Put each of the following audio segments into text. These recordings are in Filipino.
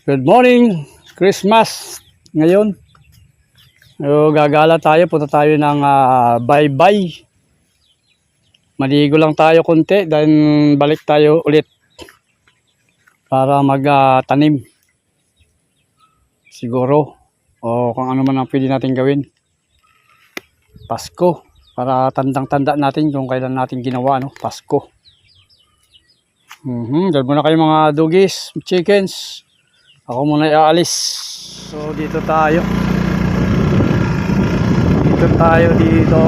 Good morning, Christmas ngayon. So, gagala tayo, punta tayo ng bye-bye. Maligo lang tayo konti, then balik tayo ulit para magtanim. Siguro, o kung ano man ang pwede natin gawin. Pasko, para tandang-tanda natin kung kailan natin ginawa, no? Pasko. Dyan muna kayo mga dugis, chickens. Ako muna iaalis. So dito tayo. Dito.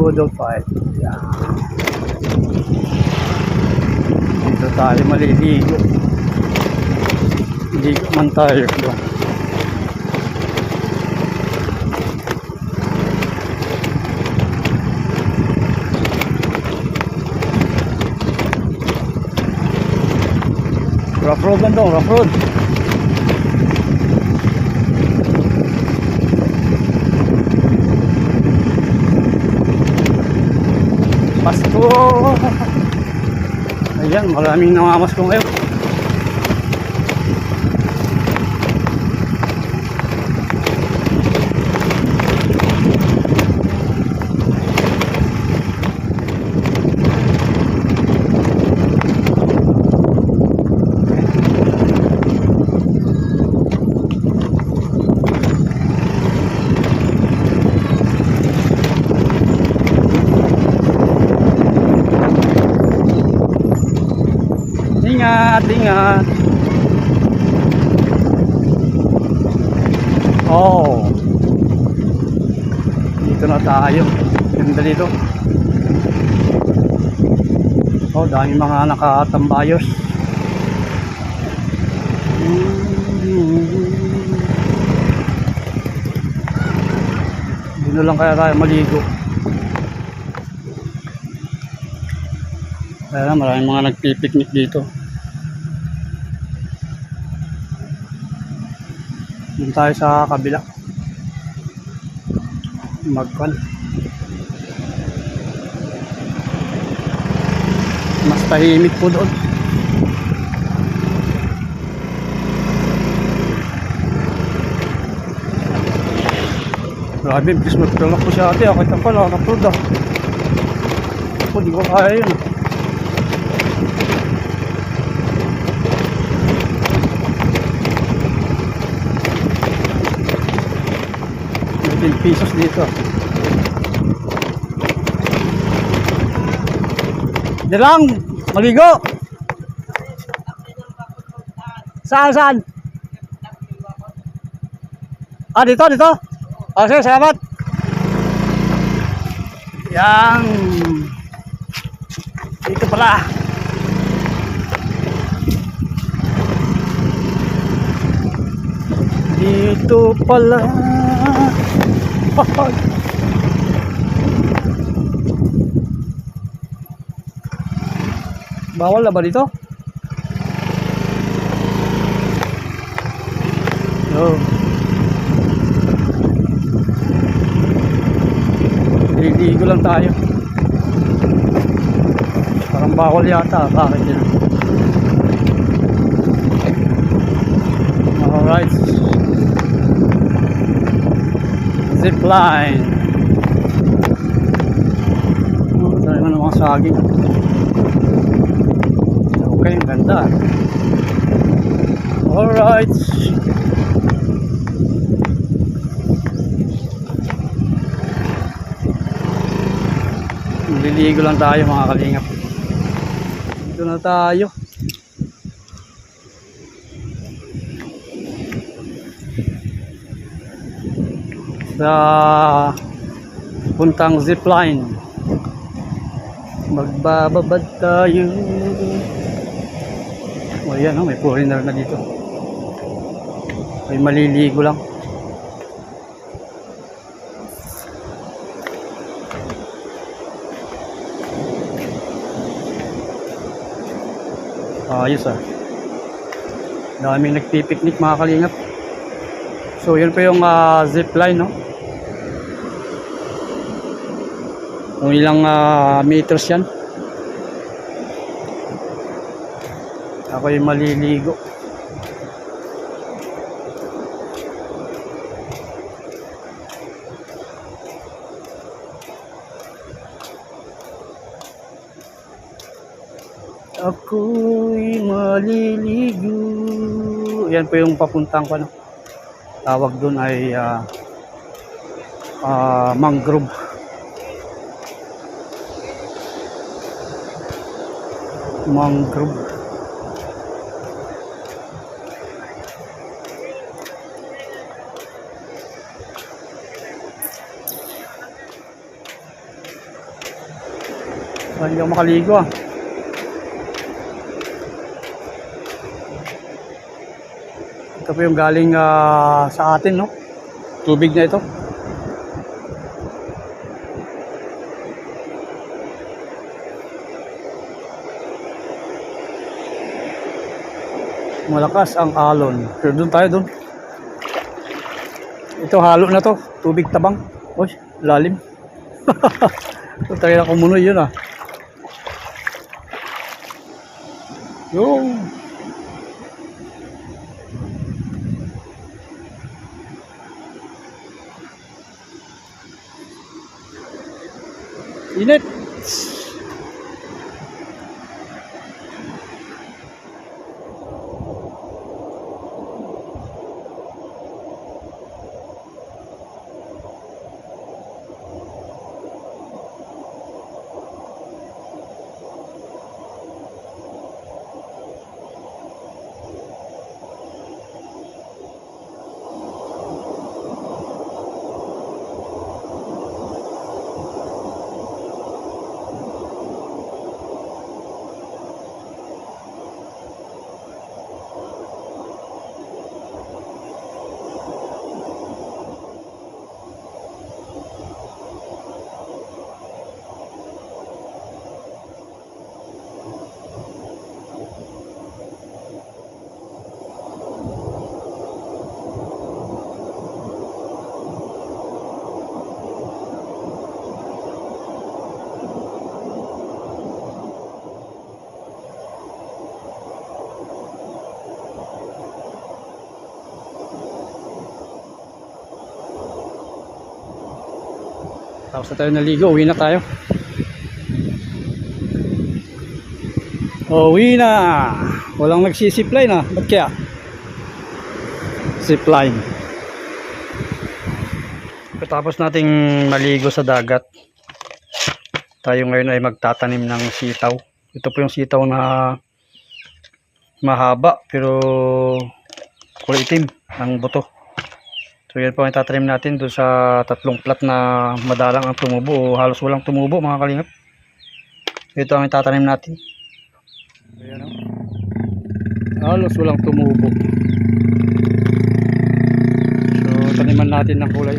Budol fight. Yeah. Dito tayo maliligo. Ligo man tayo doon. Rough road lang doon, rough road. Pasko! Ayan, maraming namamasko ngayon. Ingat. Oh. Dito na tayo. Ganda dito. Oh, daming mga nakatambayos. Dito lang kaya tayo maligo. Kaya maraming mga nagpipiknik dito. Doon tayo sa kabila. Magkan. Mas tahimik po doon. Grabe, bilis magtulak po siya ate. Kita pa, nakapulod ah. Ako, di ko kaya yun. Pesos dito. Diyan lang, maligo. Saan? Dito. Sige, salamat. Yang dito pala. Dito pala. Bawal na ba dito? No. Maliligo lang tayo. Parang bawal yata. Bakit yun? Alright. Zipline. Oh, dahil na mga saging. Okay, ang ganda. Alright. Liligo lang tayo mga kalingap. Dito na tayo. Sa puntang zipline. Magbababad tayo. O yan, may foreigner na dito. May maliligo lang. Ayos ah. Daming nagpipiknik mga kalingap. So yun po yung zipline, no? Kung ilang meters yan. Ako yung maliligo. Ako'y maliligo. Yan po yung papuntang ko, no? Tawag doon ay mangrove. Mangrove. Hindi ako makaligo ah. Ito po yung galing sa atin, no? Tubig na ito. Malakas ang alon. Pero doon tayo doon. Ito halo na to. Tubig tabang. Uy, lalim. Ito tayo na kumunoy yun ah. Yo. Init. Tapos na tayo naligo, uwi na tayo. Uwi na. Walang nagsisipline ah. Ba't kaya? Zipline. Tapos nating maligo sa dagat. Tayo ngayon ay magtatanim ng sitaw. Ito po yung sitaw na mahaba pero kulay itim ang buto. So yan po ang itatanim natin doon sa tatlong plat na madalang ang tumubo o halos walang tumubo mga kalingap. Ito ang itatanim natin. Ayan o. Halos walang tumubo. So taniman natin ng kulay.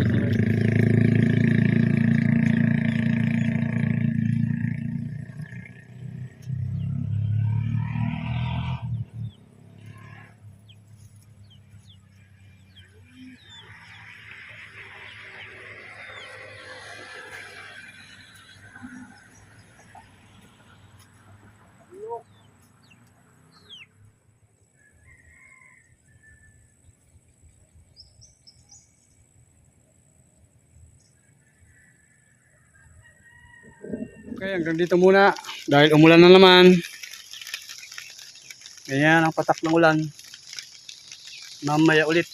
Okay, hanggang dito muna. Dahil umulan na naman. Ganyan ang patak ng ulan. Mamaya ulit.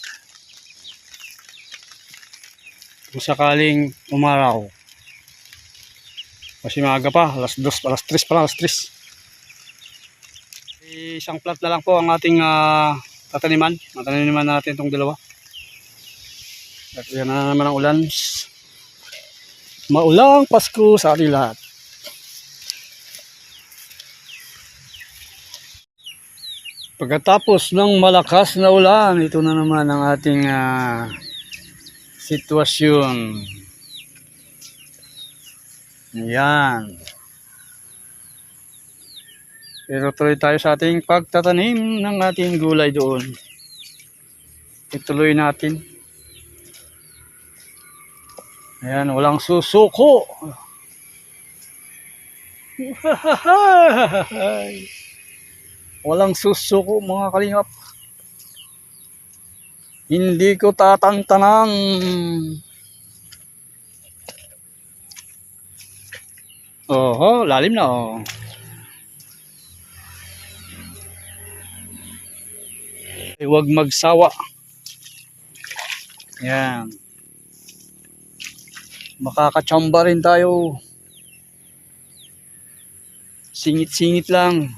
Kung sakaling umaraw. Kasi maaga pa. Alas 2, alas 3 pa lang. Alas 3. Isang plat na lang po ang ating tataniman. Mataniman natin itong dalawa. At yan na naman ang ulan. Maulang Pasko sa ating lahat. Pagkatapos ng malakas na ulan, ito na naman ang ating sitwasyon. Yan. Pero tuloy tayo sa ating pagtatanim ng ating gulay doon. Ituloy natin. Ayan, walang susuko. Walang susuko mga kalingap. Hindi ko tatantanan. Oho, lalim na oh. Huwag magsawa. Yan. Makakachamba rin tayo. Singit-singit lang.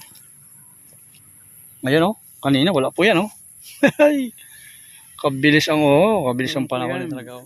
Ayan oh, kanina wala po yan oh. Kabilis ang panahon talaga oh.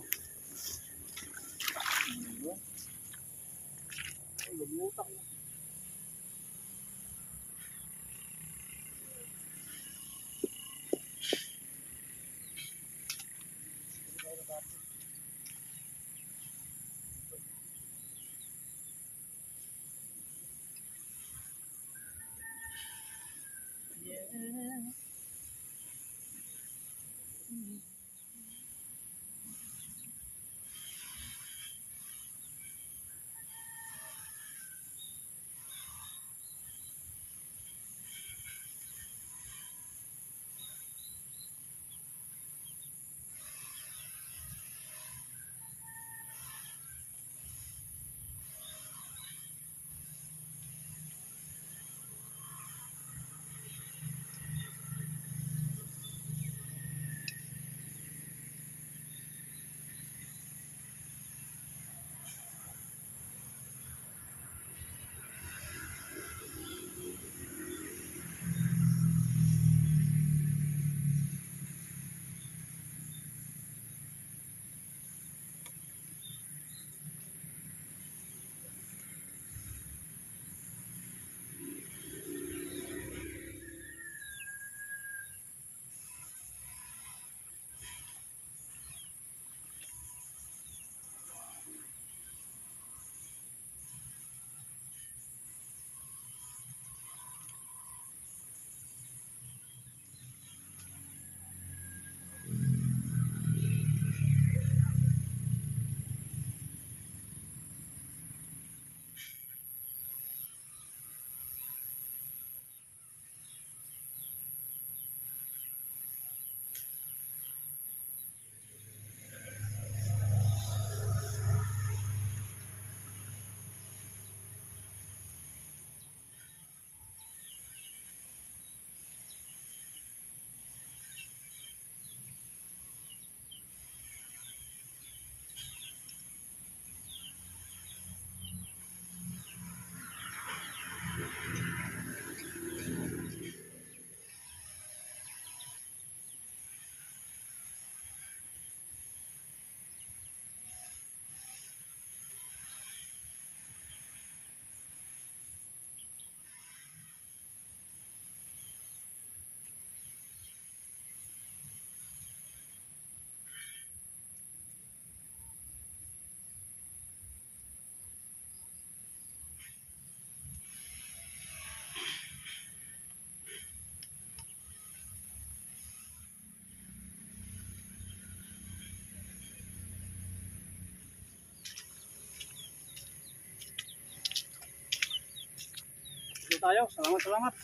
Tayo. Salamat.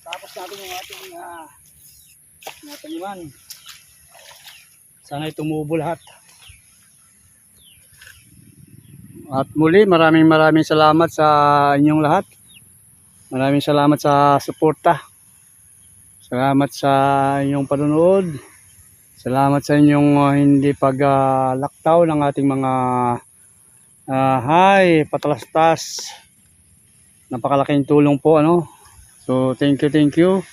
Tapos natin yung ating nataniman. Sana'y tumubo lahat. At muli, maraming salamat sa inyong lahat. Maraming salamat sa suporta. Salamat sa inyong panonood. Salamat sa inyong hindi paglaktaw ng ating mga patalastas. Napakalaking tulong po, ano. So, thank you.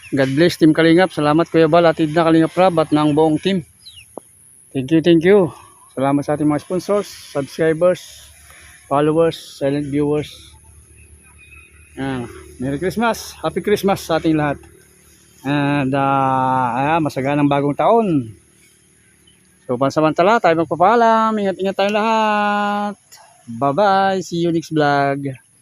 God bless Team Kalingap. Salamat Kuya Bal at Idna Kalingap Rab at ng buong team. Thank you. Salamat sa ating mga sponsors, subscribers, followers, silent viewers. Merry Christmas. Happy Christmas sa ating lahat. And masaganang bagong taon. So, pansamantala tayo magpapaalam. Ingat tayo lahat. Bye-bye. See you next vlog.